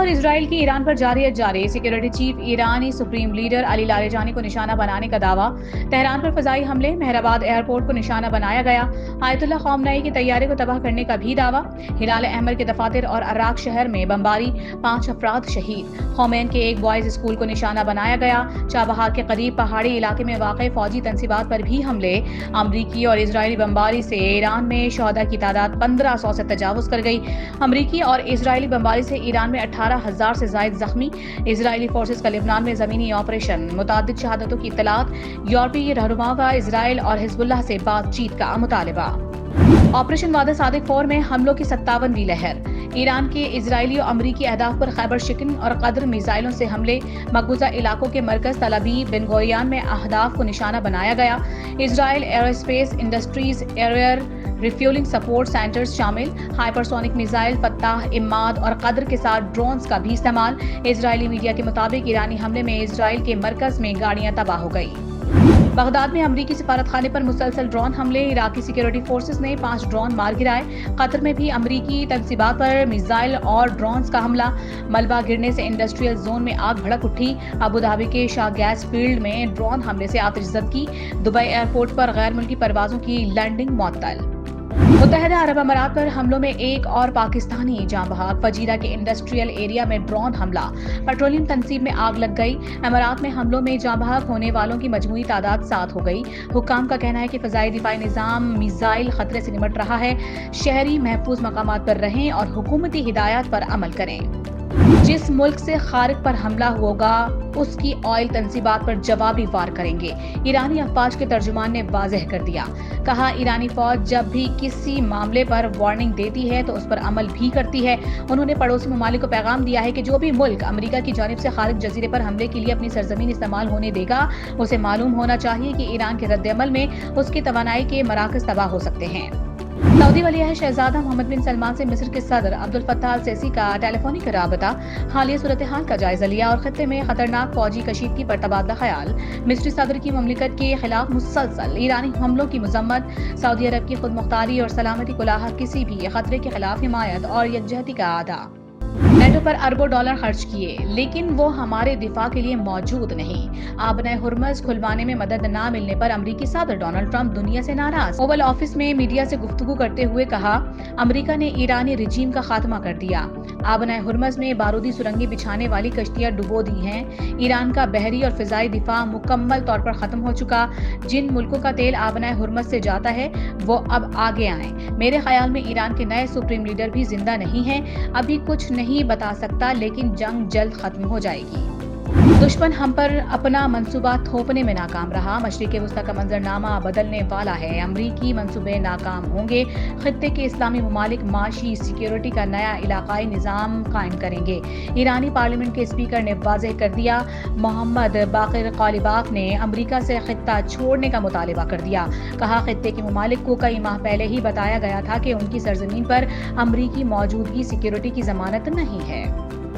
اور اسرائیل کی ایران پر جارحیت جاری، سیکیورٹی چیف ایرانی سپریم لیڈر علی لاریجانی کو نشانہ بنانے کا دعویٰ، تہران پر فضائی حملے، مہرآباد ایئرپورٹ کو نشانہ بنایا گیا، آیت اللہ خامنئی کے طیارے کو تباہ کرنے کا بھی دعویٰ، ہلال احمر کے دفاتر اور عراق شہر میں بمباری، 5 افراد شہید، خمین کے ایک بوائز اسکول کو نشانہ بنایا گیا، چابہار کے قریب پہاڑی علاقے میں واقع فوجی تنصیبات پر بھی حملے، امریکی اور اسرائیلی بمباری سے ایران میں شہداء کی تعداد 1500 سے تجاوز کر گئی، امریکی اور اسرائیلی بمباری سے ایران میں 18,000 سے زائد زخمی، اسرائیلی فورسز کا لبنان میں زمینی آپریشن، متعدد شہادتوں کی اطلاعات، یورپی رہنماؤں کا اسرائیل اور حزب اللہ سے بات چیت کا مطالبہ۔ آپریشن وعدہ صادق 4 میں حملوں کی 57ویں لہر، ایران کے اسرائیلی اور امریکی اہداف پر خیبر شکن اور قدر میزائلوں سے حملے، مقبوضہ علاقوں کے مرکز تل ابیب بن گوریان میں اہداف کو نشانہ بنایا گیا، اسرائیل ایئروسپیس industries year refuelling support centres شامل، ہائپرسونک میزائل فتح، اماد اور قدر کے ساتھ ڈرونز کا بھی استعمال، اسرائیلی میڈیا کے مطابق ایرانی حملے میں اسرائیل کے مرکز میں گاڑیاں تباہ ہو گئی۔ بغداد میں امریکی سفارت خانے پر مسلسل ڈرون حملے، عراقی سیکیورٹی فورسز نے 5 ڈرون مار گرائے، قطر میں بھی امریکی تنصیبات پر میزائل اور ڈرونز کا حملہ، ملبہ گرنے سے انڈسٹریل زون میں آگ بھڑک اٹھی، ابوظہبی کے شاہ گیس فیلڈ میں ڈرون حملے سے آتش زدگی، دبئی ایئرپورٹ پر غیر ملکی پروازوں کی لینڈنگ معطل۔ متحدہ عرب امارات پر حملوں میں ایک اور پاکستانی جاں بحق، فجیرہ کے انڈسٹریل ایریا میں ڈرون حملہ، پیٹرولیم تنصیب میں آگ لگ گئی، امارات میں حملوں میں جاں بحق ہونے والوں کی مجموعی تعداد 7 ہو گئی، حکام کا کہنا ہے کہ فضائی دفاعی نظام میزائل خطرے سے نمٹ رہا ہے، شہری محفوظ مقامات پر رہیں اور حکومتی ہدایات پر عمل کریں۔ جس ملک سے خارق پر حملہ ہوگا اس کی آئل تنصیبات پر جوابی وار کریں گے، ایرانی افواج کے ترجمان نے واضح کر دیا، کہا ایرانی فوج جب بھی کسی معاملے پر وارننگ دیتی ہے تو اس پر عمل بھی کرتی ہے۔ انہوں نے پڑوسی ممالک کو پیغام دیا ہے کہ جو بھی ملک امریکہ کی جانب سے خارق جزیرے پر حملے کے لیے اپنی سرزمین استعمال ہونے دے گا، اسے معلوم ہونا چاہیے کہ ایران کے رد عمل میں اس کی توانائی کے مراکز تباہ ہو سکتے ہیں۔ سعودی ولی عہد شہزادہ محمد بن سلمان سے مصر کے صدر عبد الفتاح السیسی کا ٹیلی فونک رابطہ، حالیہ صورتحال کا جائزہ لیا اور خطے میں خطرناک فوجی کشیدگی پر تبادلہ خیال، مصری صدر کی مملکت کے خلاف مسلسل ایرانی حملوں کی مذمت، سعودی عرب کی خود مختاری اور سلامتی کو لاحق کسی بھی خطرے کے خلاف حمایت اور یکجہتی کا اعادہ۔ نیٹو پر اربوں ڈالر خرچ کیے لیکن وہ ہمارے دفاع کے لیے موجود نہیں، آبنۂ ہرمز کھلوانے میں مدد نہ ملنے پر امریکی صدر ڈونلڈ ٹرمپ دنیا سے ناراض، اوول آفس میں میڈیا سے گفتگو کرتے ہوئے کہا، امریکہ نے ایرانی رجیم کا خاتمہ کر دیا، آبنۂ ہرمز میں بارودی سرنگیں بچھانے والی کشتیاں ڈبو دی ہیں، ایران کا بحری اور فضائی دفاع مکمل طور پر ختم ہو چکا، جن ملکوں کا تیل آبنۂ ہرمز سے جاتا ہے وہ اب آگے آئیں، میرے خیال میں ایران کے نئے سپریم لیڈر بھی زندہ نہیں ہیں، ابھی کچھ نہیں بتا سکتا لیکن جنگ جلد ختم ہو جائے گی۔ دشمن ہم پر اپنا منصوبہ تھوپنے میں ناکام رہا، مشرق وسطی کا منظرنامہ بدلنے والا ہے، امریکی منصوبے ناکام ہوں گے، خطے کے اسلامی ممالک معاشی سیکیورٹی کا نیا علاقائی نظام قائم کریں گے، ایرانی پارلیمنٹ کے اسپیکر نے واضح کر دیا، محمد باقر قالیباف نے امریکہ سے خطہ چھوڑنے کا مطالبہ کر دیا، کہا خطے کے ممالک کو کئی ماہ پہلے ہی بتایا گیا تھا کہ ان کی سرزمین پر امریکی موجودگی سیکیورٹی کی ضمانت نہیں ہے۔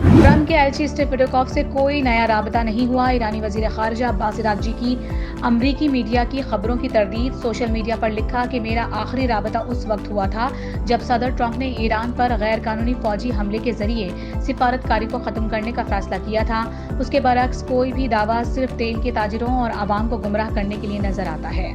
ٹرمپ کے ایلچی اسٹیو وٹکوف سے کوئی نیا رابطہ نہیں ہوا، ایرانی وزیر خارجہ عباس عراقچی کی امریکی میڈیا کی خبروں کی تردید، سوشل میڈیا پر لکھا کہ میرا آخری رابطہ اس وقت ہوا تھا جب صدر ٹرمپ نے ایران پر غیر قانونی فوجی حملے کے ذریعے سفارتکاری کو ختم کرنے کا فیصلہ کیا تھا، اس کے برعکس کوئی بھی دعویٰ صرف تیل کے تاجروں اور عوام کو گمراہ کرنے کے لیے نظر آتا ہے۔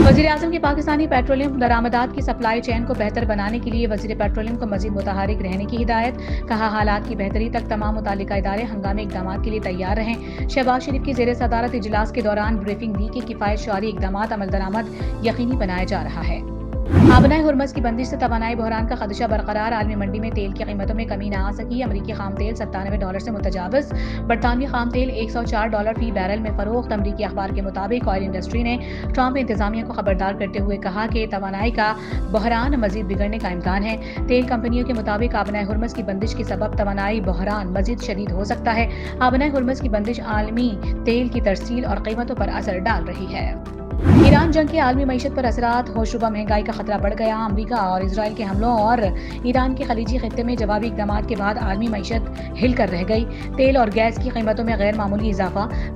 وزیر اعظم کی پاکستانی پیٹرولیم درآمدات کی سپلائی چین کو بہتر بنانے کے لیے وزیر پیٹرولیم کو مزید متحرک رہنے کی ہدایت، کہا حالات کی بہتری تک تمام متعلقہ ادارے ہنگامی اقدامات کے لیے تیار رہیں، شہباز شریف کی زیر صدارت اجلاس کے دوران بریفنگ دی کہ کفایت شعاری اقدامات عمل درآمد یقینی بنایا جا رہا ہے۔ آبنۂ ہرمز کی بندش سے توانائی بحران کا خدشہ برقرار، عالمی منڈی میں تیل کی قیمتوں میں کمی نہ آ سکی، امریکی خام تیل $97 سے متجاوز، برطانوی خام تیل $104 فی بیرل میں فروخت، امریکی اخبار کے مطابق آئل انڈسٹری نے ٹرمپ انتظامیہ کو خبردار کرتے ہوئے کہا کہ توانائی کا بحران مزید بگڑنے کا امکان ہے، تیل کمپنیوں کے مطابق آبنۂ ہرمز کی بندش کے سبب توانائی بحران مزید شدید ہو سکتا ہے، آبنۂ ہرمز کی بندش عالمی تیل کی ترسیل اور قیمتوں پر اثر ڈال رہی ہے۔ ایران جنگ کے عالمی معیشت پر اثرات، ہوشربا مہنگائی کا خطرہ بڑھ گیا، امریکہ اور اسرائیل کے حملوں اور ایران کے خلیجی خطے میں جوابی اقدامات کے بعد عالمی معیشت ہل کر رہ گئی، تیل اور گیس کی قیمتوں میں غیر معمولی اضافہ،